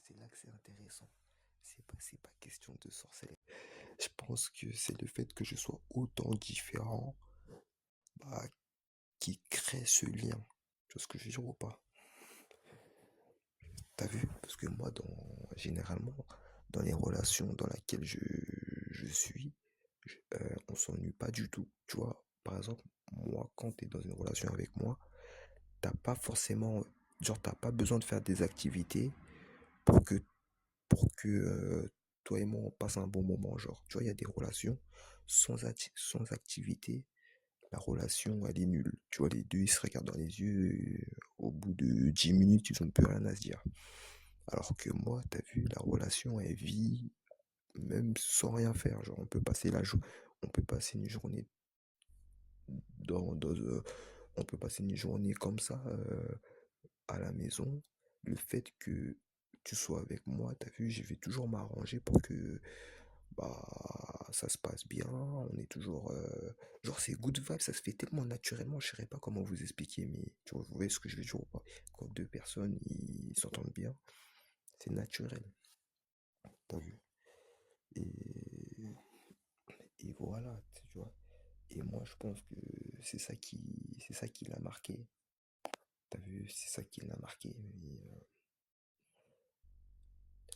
c'est là que c'est intéressant. C'est pas question de sorcellerie. Je pense que c'est le fait que je sois autant différent, bah, qui crée ce lien. Tu vois ce que je veux dire ou pas? T'as vu? Parce que moi, généralement, dans les relations dans lesquelles je suis, on s'ennuie pas du tout. Tu vois, par exemple, moi, quand tu es dans une relation avec moi, t'as pas forcément, genre, t'as pas besoin de faire des activités pour que toi et moi, on passe un bon moment. Genre, tu vois, il y a des relations sans activité. La relation, elle est nulle. Tu vois, les deux, ils se regardent dans les yeux. Au bout de 10 minutes, ils ont plus rien à se dire. Alors que moi, t'as vu, la relation, elle vit même sans rien faire. Genre, on peut passer une journée on peut passer une journée comme ça à la maison. Le fait que tu sois avec moi, t'as vu, je vais toujours m'arranger pour que bah ça se passe bien. On est toujours genre c'est good vibe, ça se fait tellement naturellement. Je saurais pas comment vous expliquer, mais tu vois, vous voyez ce que je veux dire ou pas? Quand deux personnes ils s'entendent bien, c'est naturel. T'as vu? Et, et voilà, tu vois. Et moi, je pense que c'est ça qui l'a marqué. T'as vu, c'est ça qui l'a marqué. Mais,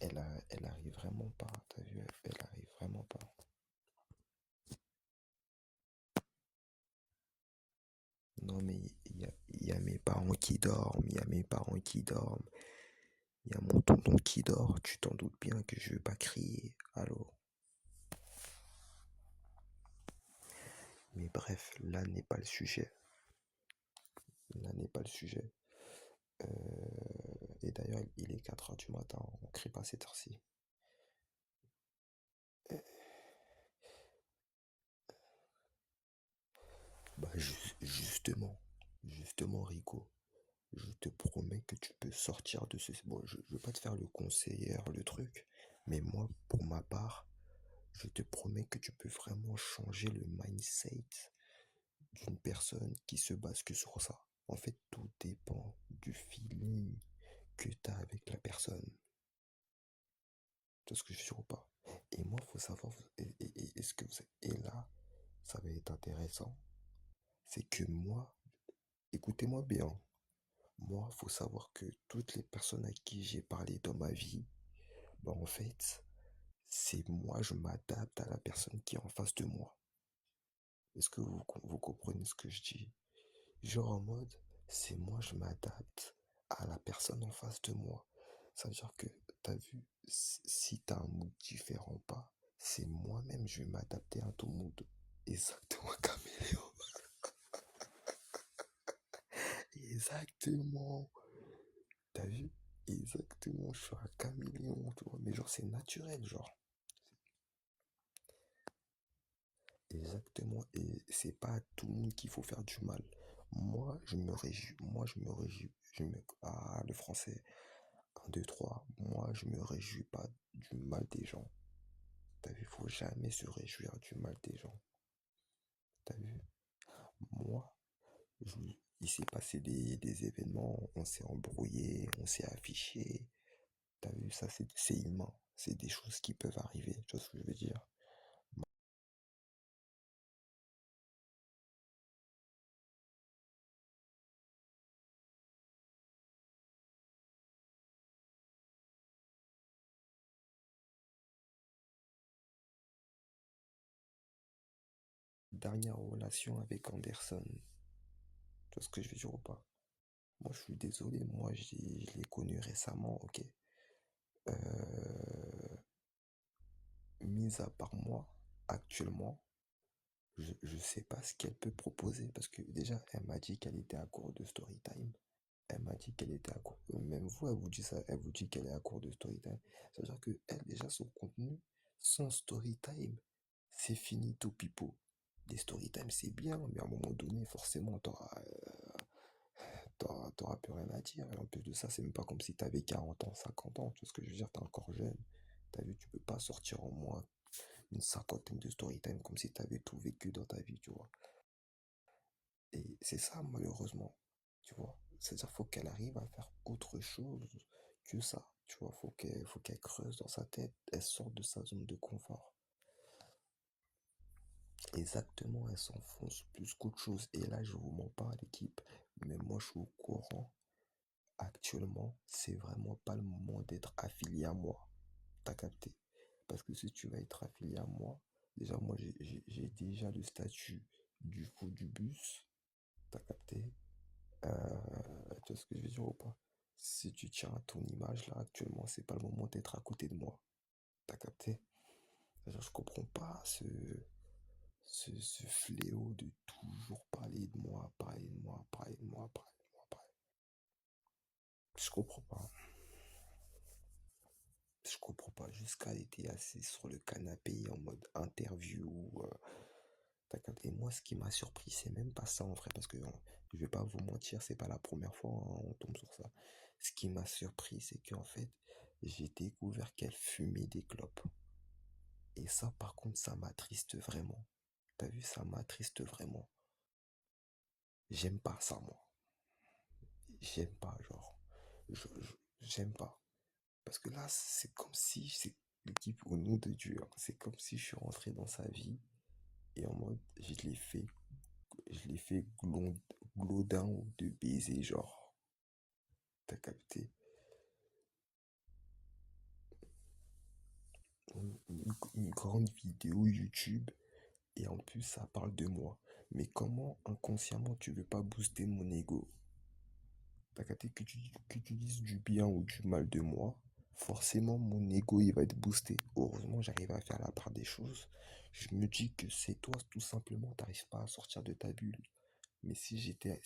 elle arrive vraiment pas. T'as vu, elle arrive vraiment pas. Non, mais il y a mes parents qui dorment, il y a mes parents qui dorment, il y a mon tonton qui dort. Tu t'en doutes bien que je vais pas crier. Alors, mais bref, là n'est pas le sujet. Là n'est pas le sujet. Et d'ailleurs, il est 4 heures du matin. On crie pas à cette heure-ci. Bah, justement, Rico, je te promets que tu peux sortir de ce... Bon, je veux pas te faire le conseiller, le truc, mais moi, pour ma part, je te promets que tu peux vraiment changer le mindset d'une personne qui se base que sur ça. En fait, tout dépend du feeling que tu as avec la personne. Tu vois ce que je veux dire ou pas? Et moi, faut savoir, est-ce que vous... Et là, ça va être intéressant, c'est que moi, écoutez-moi bien, moi, faut savoir que toutes les personnes à qui j'ai parlé dans ma vie, bah en fait, c'est moi, je m'adapte à la personne qui est en face de moi. Est-ce que vous comprenez ce que je dis? Genre en mode, c'est moi, je m'adapte à la personne en face de moi. Ça veut dire que, t'as vu, si t'as un mood différent ou pas, c'est moi-même, je vais m'adapter à ton mood. Exactement, caméléon. Exactement. T'as vu? Exactement, je suis un caméléon, tu vois. Mais genre, c'est naturel, genre. Exactement. Et c'est pas à tout le monde qu'il faut faire du mal. Je me réjouis, le français, un 2 3 moi, je me réjouis pas du mal des gens. T'as vu, faut jamais se réjouir du mal des gens. T'as vu? Moi, je- il s'est passé des événements, on s'est embrouillé, on s'est affiché. T'as vu, ça, c'est humain. C'est des choses qui peuvent arriver. Tu vois ce que je veux dire? Dernière relation avec Anderson. Tu vois ce que je veux dire ou pas? Moi, je suis désolé, moi, je l'ai connu récemment, ok. Euh, Mis à part moi, actuellement, je sais pas ce qu'elle peut proposer parce que déjà, elle m'a dit qu'elle était à court de story time. Elle m'a dit qu'elle était à court. Même vous, elle vous dit ça, elle vous dit qu'elle est à court de story time. Ça veut dire que elle, déjà, son contenu, son story time, c'est fini tout pipo. Des story time, c'est bien, mais à un moment donné, forcément, t'auras plus rien à dire. Et en plus de ça, c'est même pas comme si t'avais 40 ans, 50 ans. Tu vois ce que je veux dire? T'es encore jeune. T'as vu, tu peux pas sortir en moins une cinquantaine de story time comme si t'avais tout vécu dans ta vie, tu vois. Et c'est ça, malheureusement. Tu vois. C'est-à-dire, faut qu'elle arrive à faire autre chose que ça. Tu vois, faut qu'elle creuse dans sa tête, elle sort de sa zone de confort. Exactement, elle s'enfonce plus qu'autre chose. Et là, je vous mens pas, l'équipe, mais moi, je suis au courant. Actuellement, c'est vraiment pas le moment d'être affilié à moi. T'as capté? Parce que si tu vas être affilié à moi, déjà, moi, j'ai déjà le statut du fou du bus. T'as capté? Tu vois ce que je veux dire ou pas? Si tu tiens à ton image, là, actuellement, c'est pas le moment d'être à côté de moi. T'as capté? Genre, je comprends pas ce fléau de toujours parler de moi, parler de moi, parler de moi, parler de moi, parler. Je comprends pas. Je comprends pas. Jusqu'à elle était assise sur le canapé en mode interview. T'as capté. Et moi, ce qui m'a surpris, c'est même pas ça en vrai, parce que je vais pas vous mentir, c'est pas la première fois on tombe sur ça. Ce qui m'a surpris, c'est qu'en fait, j'ai découvert qu'elle fumait des clopes. Et ça, par contre, ça m'attriste vraiment. T'as vu, ça m'attriste vraiment. J'aime pas ça, moi. J'aime pas, genre. J'aime pas. Parce que là, c'est comme si, c'est l'équipe au nom de Dieu, hein, c'est comme si je suis rentré dans sa vie et en mode, je l'ai fait glodin de baiser, genre. T'as capté? Une grande vidéo YouTube et en plus, ça parle de moi. Mais comment inconsciemment tu veux pas booster mon ego? T'as capté que tu dises du bien ou du mal de moi, forcément mon ego il va être boosté. Heureusement, j'arrive à faire la part des choses. Je me dis que c'est toi, tout simplement, t'arrives pas à sortir de ta bulle. Mais si j'étais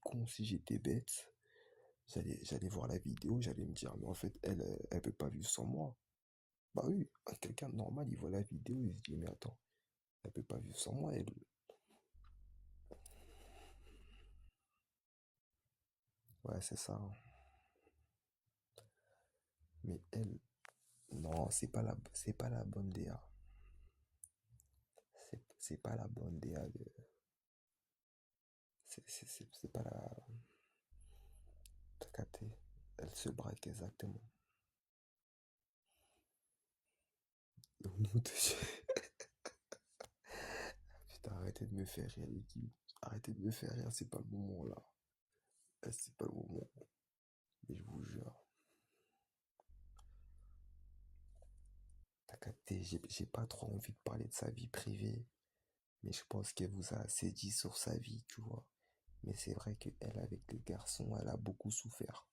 con, si j'étais bête, j'allais voir la vidéo, j'allais me dire, mais en fait, elle peut pas vivre sans moi. Bah oui, quelqu'un de normal, il voit la vidéo, il se dit, mais attends, elle peut pas vivre sans moi, elle. Ouais, c'est ça, hein. Mais elle, non, c'est pas la bonne DA. C'est pas la bonne DA. C'est pas la. T'as capté? Elle se braque exactement. Au nom de Dieu. Putain, arrêtez de me faire rire, l'équipe. Arrêtez de me faire rire, c'est pas le moment là. C'est pas le moment. Mais je vous jure. T'as capté? J'ai pas trop envie de parler de sa vie privée. Mais je pense qu'elle vous a assez dit sur sa vie, tu vois. Mais c'est vrai qu'elle, avec les garçons, elle a beaucoup souffert.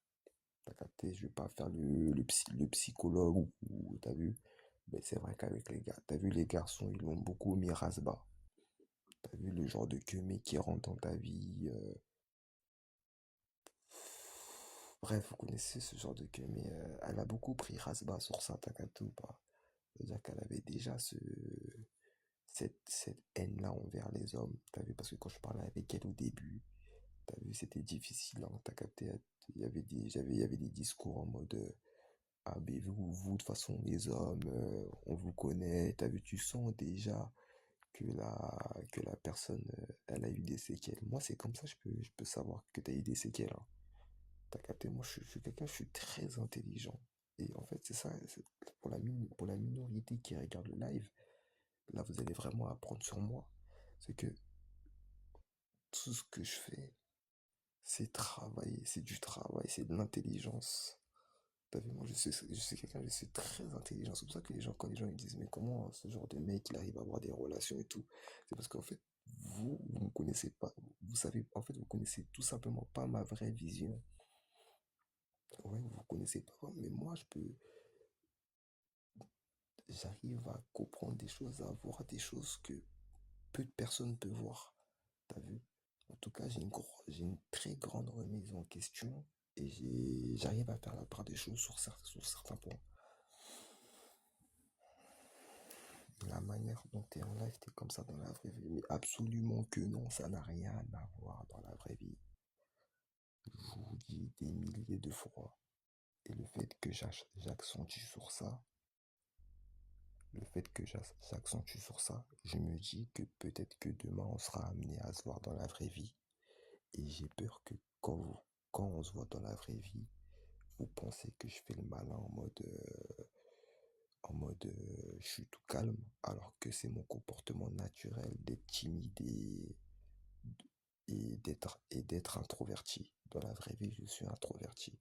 T'as capté? Je vais pas faire le psychologue ou t'as vu? Mais c'est vrai qu'avec les gars, t'as vu, les garçons, ils l'ont beaucoup mis ras-bas. T'as vu le genre de queumé qui rentre dans ta vie. Bref, vous connaissez ce genre de queumé. Elle a beaucoup pris ras-bas sur ça, t'as capté ou pas? C'est-à-dire qu'elle avait déjà cette haine-là envers les hommes. T'as vu? Parce que quand je parlais avec elle au début, t'as vu, c'était difficile, hein, t'as capté? Il y avait des discours en mode ah, mais vous, de toute façon, les hommes, on vous connaît. T'as vu, tu sens déjà que la personne, elle a eu des séquelles. Moi, c'est comme ça, je peux savoir que tu as eu des séquelles, hein. T'as capté? Moi, je suis quelqu'un, je suis très intelligent. Et en fait, c'est ça, pour la minorité qui regarde le live, là, vous allez vraiment apprendre sur moi. C'est que tout ce que je fais, c'est travailler, c'est du travail, c'est de l'intelligence. T'as vu, moi, je suis quelqu'un, je suis très intelligent. C'est pour ça que quand les gens ils disent, mais comment ce genre de mec, il arrive à avoir des relations et tout, c'est parce qu'en fait, vous ne connaissez pas, vous savez, en fait, vous connaissez tout simplement pas ma vraie vision. Ouais, vous connaissez pas, mais moi, j'arrive à comprendre des choses, à voir des choses que peu de personnes peuvent voir. T'as vu? En tout cas, j'ai une très grande remise en question et j'arrive à faire la part des choses sur certains points. La manière dont tu es en live, t'es comme ça dans la vraie vie. Mais absolument que non, ça n'a rien à voir dans la vraie vie. Je vous dis des milliers de fois. Et le fait que j'accentue sur ça, je me dis que peut-être que demain on sera amené à se voir dans la vraie vie. Et j'ai peur que quand on se voit dans la vraie vie, vous pensez que je fais le malin je suis tout calme, alors que c'est mon comportement naturel d'être timide et d'être introverti. Dans la vraie vie, je suis introverti.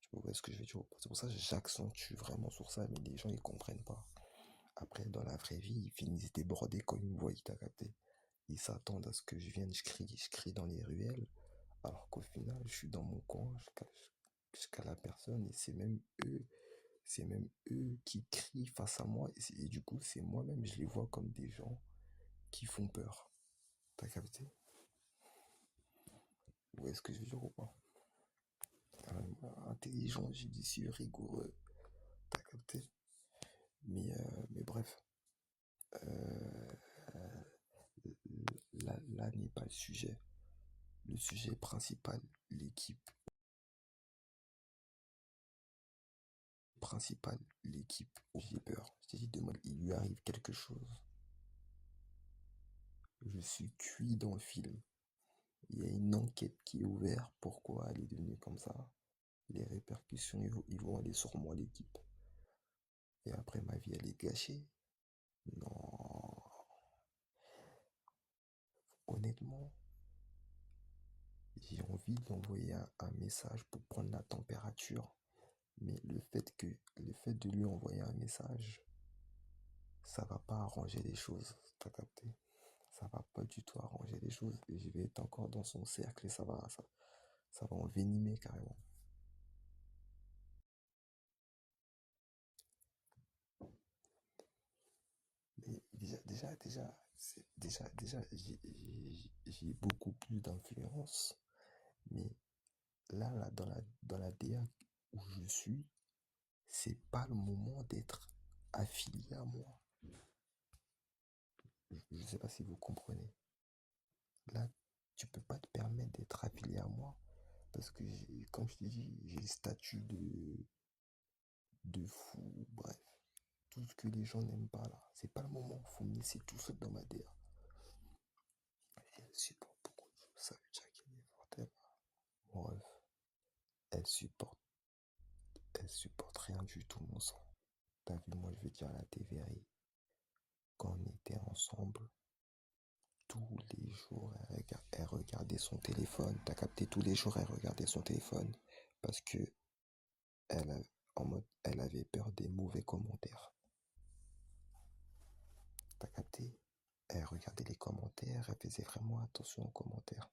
Tu vois ce que je veux dire? C'est pour ça que j'accentue vraiment sur ça, mais les gens ils comprennent pas. Après, dans la vraie vie, ils finissent débordés quand ils me voient, t'as capté. Ils s'attendent à ce que je vienne, je crie dans les ruelles, alors qu'au final, je suis dans mon coin, je la personne, et c'est même eux qui crient face à moi, et du coup, c'est moi-même, je les vois comme des gens qui font peur. T'as capté? Ou est-ce que je veux dire ou pas? Intelligent, judicieux, rigoureux, t'as capté? Mais bref, euh, là n'est pas le sujet. Le sujet principal, l'équipe. Principale, l'équipe. J'ai peur. Je t'ai dit, demain, il lui arrive quelque chose. Je suis cuit dans le film. Il y a une enquête qui est ouverte. Pourquoi elle est devenue comme ça? Les répercussions, ils vont aller sur moi, l'équipe. Et après, ma vie, elle est gâchée. Non. Honnêtement, j'ai envie d'envoyer un message pour prendre la température. Mais le fait de lui envoyer un message, ça va pas arranger les choses. T'as capté? Ça va pas du tout arranger les choses. Et je vais être encore dans son cercle et ça va envenimer carrément. Mais déjà, j'ai beaucoup plus d'influence. Mais là, dans la DA où je suis, c'est pas le moment d'être affilié à moi. Je sais pas si vous comprenez. Là, tu peux pas te permettre d'être affilié à moi parce que, comme je te dis, j'ai le statut de fou, bref. Tout ce que les gens n'aiment pas là. C'est pas le moment. Faut me laisser tout seul dans ma DA. Et elle supporte beaucoup de choses. Ça veut dire qu'elle est forte. Bref, elle supporte, elle supporte rien du tout, mon sang. T'as vu, moi je vais dire la TVRI. Quand on était ensemble, tous les jours, elle regardait son téléphone. T'as capté, tous les jours, elle regardait son téléphone. Parce que en mode, elle avait peur des mauvais commentaires. T'as capté? Elle regardait les commentaires, elle faisait vraiment attention aux commentaires.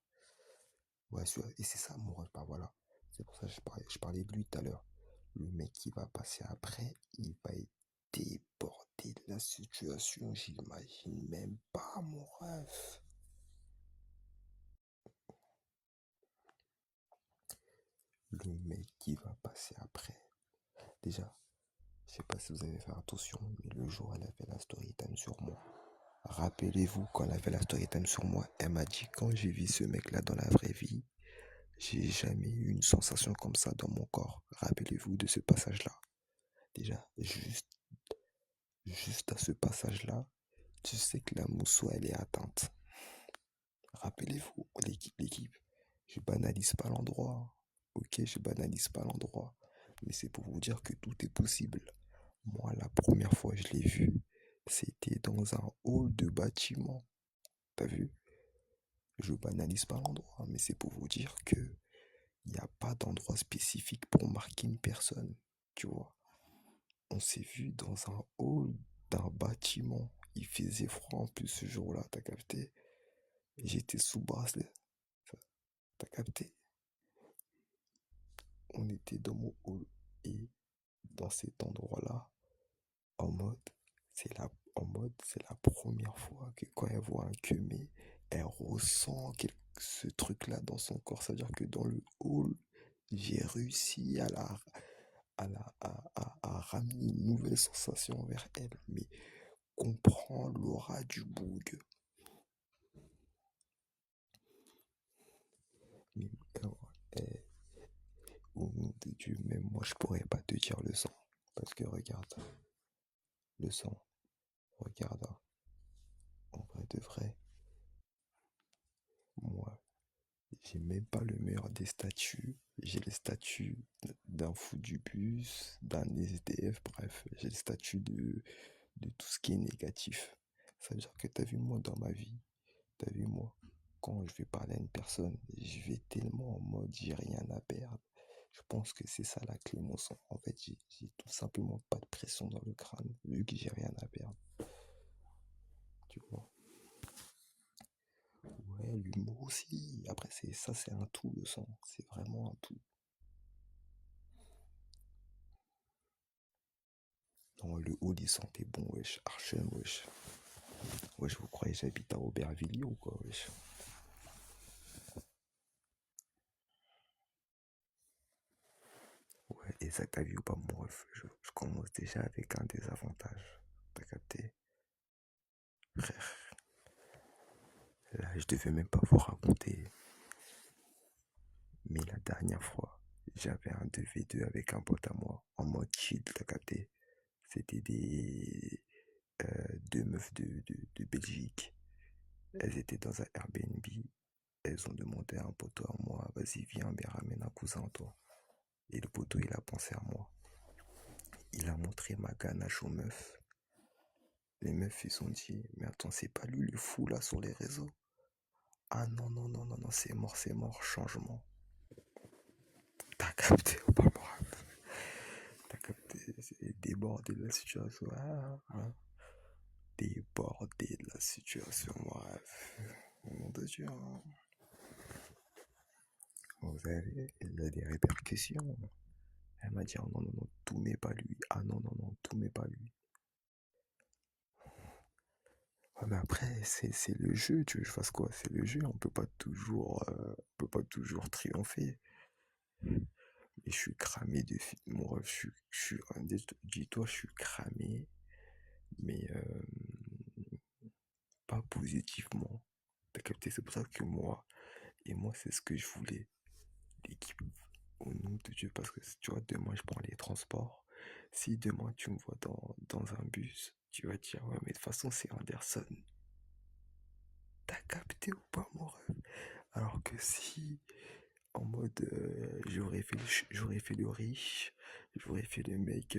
Ouais, et c'est ça mon rôle, bah voilà. C'est pour ça que je parlais de lui tout à l'heure. Le mec qui va passer après, il va être débordé de la situation, j'imagine même pas, mon ref. Le mec qui va passer après. Déjà, je sais pas si vous avez fait attention, mais le jour où elle a fait la story time sur moi, rappelez-vous, quand elle a fait la story time sur moi, elle m'a dit, quand j'ai vu ce mec-là dans la vraie vie, j'ai jamais eu une sensation comme ça dans mon corps. Rappelez-vous de ce passage-là. Déjà, juste à ce passage-là, tu sais que la mousseau, elle est atteinte. Rappelez-vous, l'équipe, je banalise pas l'endroit. Ok, je banalise pas l'endroit. Mais c'est pour vous dire que tout est possible. Moi, la première fois que je l'ai vu, c'était dans un hall de bâtiment. T'as vu? Je banalise pas l'endroit, mais c'est pour vous dire que il n'y a pas d'endroit spécifique pour marquer une personne. Tu vois? On s'est vu dans un hall d'un bâtiment. Il faisait froid en plus ce jour-là, t'as capté? J'étais sous bracelet, t'as capté? On était dans mon hall et dans cet endroit-là, en mode, c'est la première fois que quand elle voit un cumé, elle ressent ce truc-là dans son corps. C'est-à-dire que dans le hall, j'ai réussi à ramener une nouvelle sensation vers elle. Mais comprends l'aura du boug. Mais eh, au nom de Dieu, même moi, je pourrais pas te dire le sang. Parce que regarde, le sang, regarde, hein, en vrai de vrai, moi, J'ai même pas le meilleur des statuts. J'ai les statuts d'un fou du bus, d'un SDF, bref, j'ai le statut de tout ce qui est négatif. Ça veut dire que t'as vu moi dans ma vie, t'as vu moi, quand je vais parler à une personne, je vais tellement en mode j'ai rien à perdre. Je pense que c'est ça la clé, mon sang. En fait, j'ai tout simplement pas de pression dans le crâne, vu que j'ai rien à perdre. Tu vois. Ouais, l'humour aussi. Après, c'est ça, c'est un tout, le sang. C'est vraiment un tout. Non, le haut des sangs, t'es bon, wesh. Archem, wesh. Wesh, vous croyez que j'habite à Aubervilliers ou quoi, wesh? Ouais, et ça t'a vu ou pas, mon ref? Je commence déjà avec un désavantage. T'as capté? Frère, là, je devais même pas vous raconter. Mais la dernière fois, j'avais un 2v2 avec un pote à moi, en mode chill, t'as capté? C'était deux meufs de Belgique. Elles étaient dans un Airbnb. Elles ont demandé à un poteau à moi, vas-y, viens, mais ramène un cousin à toi. Et le poteau, il a pensé à moi. Il a montré ma ganache aux meufs. Les meufs, ils ont dit, mais attends, c'est pas lui le fou là sur les réseaux? Ah non, non, non, non, non, c'est mort, changement. T'as capté ou pas, moi? T'as capté, c'est débordé de la situation. Débordé de la situation, bref. Au nom de Dieu, hein. Vous savez, il y a des répercussions. Elle m'a dit, oh non, non, non, tout mais pas lui. Ah non, non, non, tout mais pas lui. Ouais, mais après, c'est le jeu, tu veux que je fasse quoi? C'est le jeu, on peut pas toujours triompher. Et je suis cramé de filles. Mon ref, dis-toi, je suis cramé, mais pas positivement. T'as capté? C'est pour ça que moi, c'est ce que je voulais. L'équipe, au nom de Dieu, parce que tu vois, demain, je prends les transports. Si demain, tu me vois dans un bus, tu vas dire, ouais, mais de toute façon, c'est Anderson. T'as capté ou pas, mon ref? Alors que si, en mode, j'aurais fait le riche, j'aurais fait le mec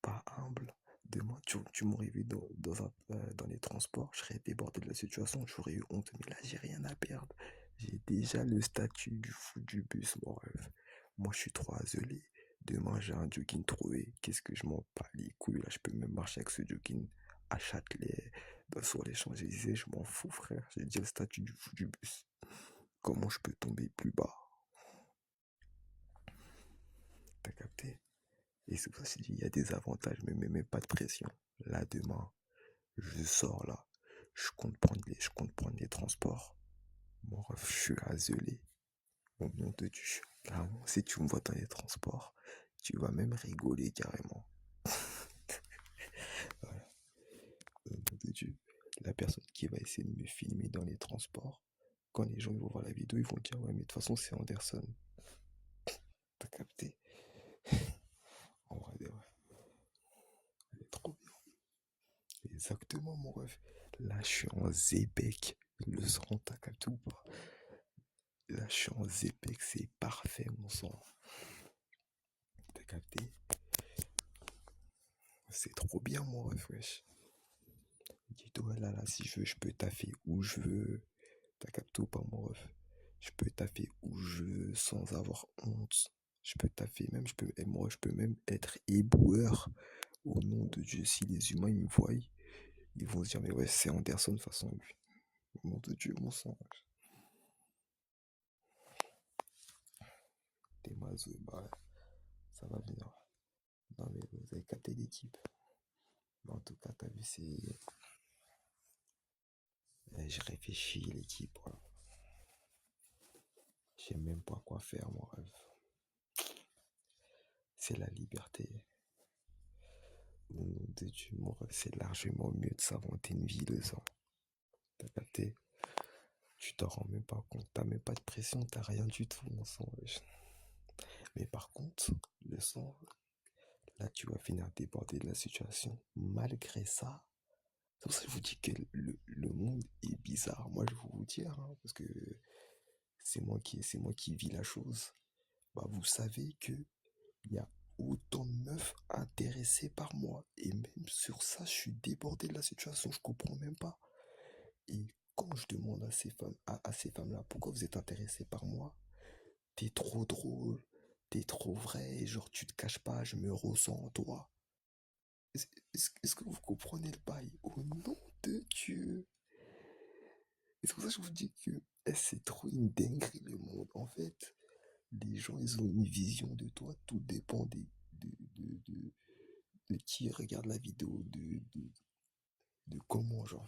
pas humble. Demain, tu m'aurais vu dans les transports, je serais débordé de la situation, j'aurais eu honte. Mais là, j'ai rien à perdre. J'ai déjà le statut du fou du bus, mon rêve. Moi, je suis trop isolé. Demain, j'ai un jogging trouvé. Qu'est-ce que je m'en bats les couilles? Là, je peux même marcher avec ce jogging à Châtelet, sur les Champs-Élysées. Je m'en fous, frère. J'ai déjà le statut du fou du bus. Comment je peux tomber plus bas? T'as capté? Et c'est pour ça que je dis, il y a des avantages, mais même pas de pression. Là, demain, je sors là. Je compte prendre les transports. Mon ref, je suis isolé. Au nom de Dieu. Carrément, si tu me vois dans les transports, tu vas même rigoler carrément. Voilà. Au nom de Dieu. La personne qui va essayer de me filmer dans les transports, quand les gens vont voir la vidéo, ils vont dire, ouais, mais de toute façon, c'est Anderson. T'as capté? En vrai, ouais. Elle est trop bien. Exactement, mon ref. Là, je suis en Zébek. Le son, t'as capté ou pas? Là, je suis en Zépec, c'est parfait, mon sang. T'as capté? C'est trop bien, mon ref, wesh. Dis-toi, là, si je veux, je peux taffer où je veux. T'as capté ou pas, mon ref? Je peux taffer où je veux sans avoir honte. Je peux taffer, même, je peux même être éboueur. Au nom de Dieu, si les humains, ils me voient, ils vont se dire, mais ouais, c'est Anderson, de toute façon, lui. Au nom de Dieu, mon sang. T'es mazeux, bah, ça va venir. Non, mais vous avez capté l'équipe. Mais en tout cas, t'as vu, je réfléchis, l'équipe, voilà. Je sais même pas quoi faire, mon rêve. C'est la liberté. Au nom de Dieu, mon rêve, c'est largement mieux de s'inventer une vie de sang. T'as capté? Tu t'en rends même pas compte. T'as même pas de pression, t'as rien du tout, mon sang, wesh. Mais par contre, le sang, là, tu vas finir déborder de la situation. Malgré ça, c'est pour ça que je vous dis que le monde est bizarre. Moi, je vais vous dire, hein, parce que c'est moi qui vis la chose. Bah, vous savez que il y a autant de meufs intéressées par moi. Et même sur ça, je suis débordé de la situation, je comprends même pas. Et quand je demande à ces femmes-là, pourquoi vous êtes intéressées par moi? T'es trop drôle, t'es trop vrai, genre tu te caches pas, je me ressens en toi. Est-ce que vous comprenez le bail? Au nom de Dieu! Et c'est pour ça que je vous dis que c'est trop une dinguerie le monde. En fait, les gens, ils ont une vision de toi, tout dépend de, de, de, de qui regarde la vidéo, de comment, genre.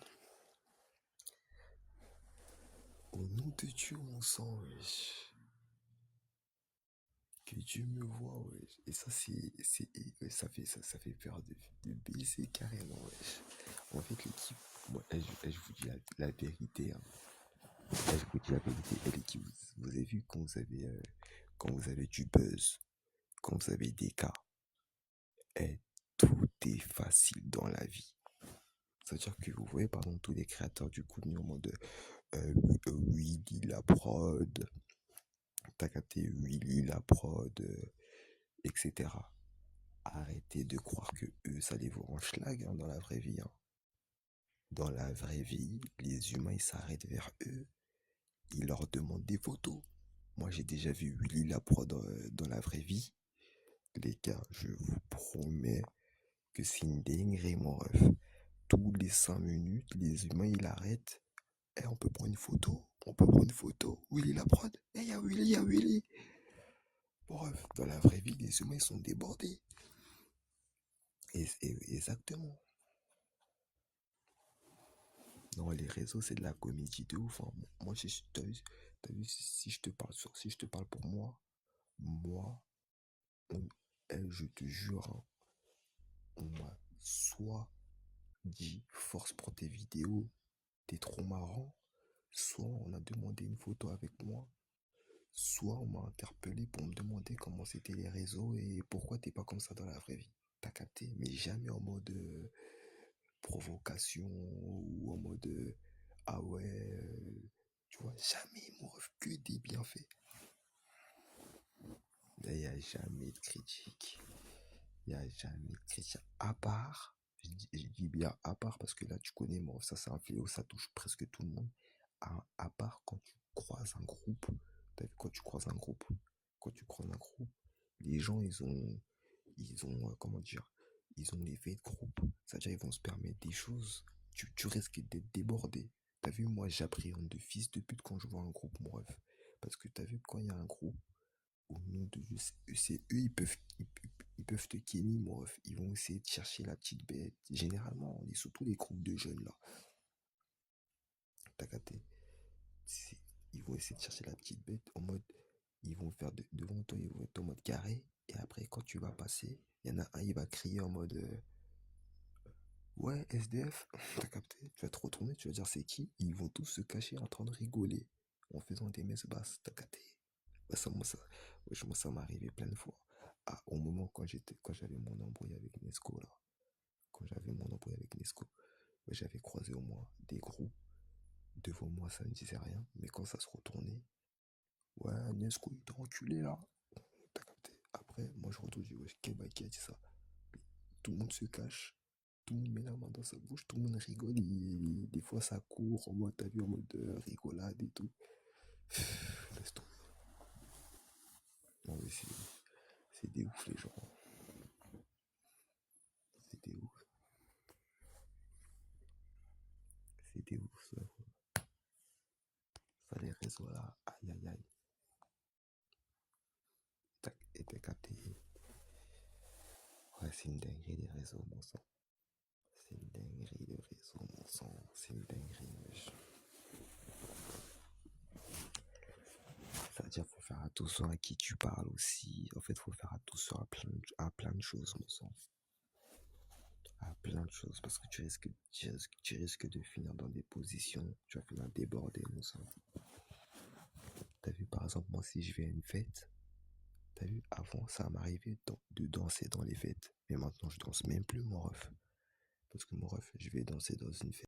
Au nom de Dieu, mon sang, wesh. Que Dieu me voit, wesh. Et ça, ça fait peur de baiser carrément, wesh. En fait, l'équipe, moi, je vous dis la vérité, hein. Je vous dis la vérité, et l'équipe, vous avez vu quand vous avez du buzz, quand vous avez des cas, et tout est facile dans la vie. C'est-à-dire que vous voyez, par exemple, tous les créateurs du contenu en mode euh, Willy la prod, t'as capté Willy la prod, etc. Arrêtez de croire que eux, ça les vaut en schlag dans la vraie vie, hein. Dans la vraie vie, les humains, ils s'arrêtent vers eux, ils leur demandent des photos. Moi, j'ai déjà vu Willy la prod dans la vraie vie. Les gars, je vous promets que c'est une dinguerie, mon ref. Tous les 5 minutes, les humains, ils arrêtent. Eh, on peut prendre une photo. On peut prendre une photo. Willy la prod. Eh, y'a Willy, y'a Willy. Bref, dans la vraie vie, les humains, ils sont débordés. Exactement. Non, les réseaux, c'est de la comédie de ouf, hein. Moi, t'as vu, si je te parle pour moi, moi, je te jure, hein, on m'a soit dit force pour tes vidéos, t'es trop marrant, soit on a demandé une photo avec moi, soit on m'a interpellé pour me demander comment c'était les réseaux et pourquoi t'es pas comme ça dans la vraie vie. T'as capté, mais jamais en mode provocation ou en mode ah ouais, tu vois, jamais mon ref, que des bienfaits. Il n'y a jamais de critique. Il n'y a jamais de critique. À part, je dis bien à part parce que là tu connais, moi, ça c'est un fléau, ça touche presque tout le monde. À part quand tu croises un groupe, t'as vu, quand tu croises un groupe, les gens ils ont comment dire, ils ont l'effet de groupe, c'est-à-dire ils vont se permettre des choses, tu risques d'être débordé. T'as vu, moi j'appréhende de fils de pute quand je vois un groupe, mon ref, parce que t'as vu, quand il y a un groupe, au nom de Dieu, c'est eux, ils peuvent te kenny, mon ref, ils vont essayer de chercher la petite bête, généralement, on est surtout les groupes de jeunes là, t'as capté. C'est- Ils vont essayer de chercher la petite bête en mode, ils vont faire devant toi, ils vont être en mode carré, et après quand tu vas passer, il y en a un, il va crier en mode ouais, SDF, t'as capté, tu vas te retourner, tu vas dire c'est qui, ils vont tous se cacher en train de rigoler, en faisant des messes basses, t'as capté. Bah, moi, ça m'est arrivé plein de fois. Ah, au moment quand j'avais mon embrouille avec Nesco là, quand j'avais mon embrouille avec Nesco, bah, j'avais croisé au moins des groupes. Devant moi, ça ne disait rien, mais quand ça se retournait, ouais, Nesco, il t'a enculé là. T'as capté. Après, moi je retourne, je dis, wesh, Keba qui a dit ça? Tout le monde se cache, tout le monde met la main dans sa bouche, tout le monde rigole, des fois ça court, en mode, t'as vu, en mode rigolade et tout. Laisse tomber. Non, mais c'est des ouf les gens. C'est des ouf. C'est des ouf ça. Ça, les réseaux là, aïe aïe aïe. Et t'as capté. Ouais, c'est une dinguerie les réseaux, mon sang. C'est une dinguerie les réseaux, mon sang. C'est une dinguerie, wesh. C'est-à-dire, faut faire attention à qui tu parles aussi. En fait, faut faire attention à plein de choses, mon sang. À plein de choses. Parce que tu risques de finir dans des positions. Tu vas finir débordé, mon sang. T'as vu, par exemple, moi, si je vais à une fête, t'as vu, avant, ça m'arrivait de danser dans les fêtes. Mais maintenant, je danse même plus, mon ref. Parce que, mon ref, je vais danser dans une fête.